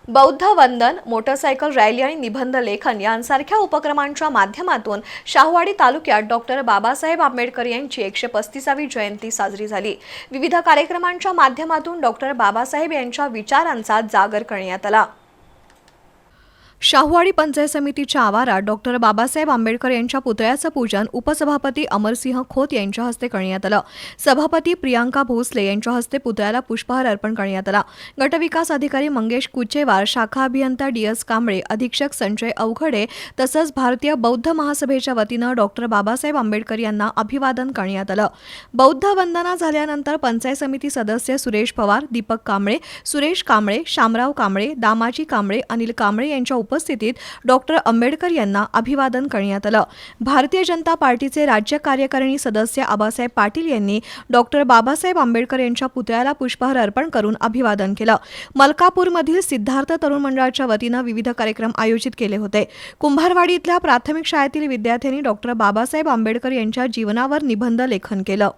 बौद्ध वंदन, motorcycle rally आणि निबंध लेखन यांसारख्या उपक्रमांच्या माध्यमातून शाहूवाडी तालुक्यात डॉक्टर बाबासाहेब आंबेडकर यांची 135वी जयंती साजरी झाली। विविध कार्यक्रमांच्या माध्यमातून डॉक्टर बाबासाहेब यांच्या विचारांचा जागर करण्यात आला। शाहूवाडी पंचायत समितीच्या आवारात डॉक्टर बाबासाहेब आंबेडकर यांच्या पुतळ्याचं पूजन उपसभापती अमरसिंह खोत यांच्या हस्ते करण्यात आलं। सभापती प्रियांका भोसले यांच्या हस्ते पुतळ्याला पुष्पहार अर्पण करण्यात आला। गटविकास अधिकारी मंगेश कुचेवार, शाखा अभियंता डी.एस. कांबळे, अधीक्षक संजय अवघडे तसंच भारतीय बौद्ध महासभेच्या वतीनं डॉक्टर बाबासाहेब आंबेडकर यांना अभिवादन करण्यात आलं। बौद्ध वंदना झाल्यानंतर पंचायत समिती सदस्य सुरेश पवार, दीपक कांबळे, सुरेश कांबळे, शामराव कांबळे, दामाजी कांबळे, अनिल कांबळे यांच्या उपस्थितीत डॉक्टर आंबेडकर यांना अभिवादन करण्यात आलं। भारतीय जनता पार्टीचे राज्य कार्यकारिणी सदस्य आबासाहेब पाटील यांनी डॉक्टर बाबासाहेब आंबेडकर यांच्या पुतळ्याला पुष्पहार अर्पण करून अभिवादन केलं। मलकापूरमधील सिद्धार्थ तरुण मंडळाच्या वतीनं विविध कार्यक्रम आयोजित केले होते। कुंभारवाडी इथल्या प्राथमिक शाळेतील विद्यार्थ्यांनी डॉक्टर बाबासाहेब आंबेडकर यांच्या जीवनावर निबंध लेखन केलं।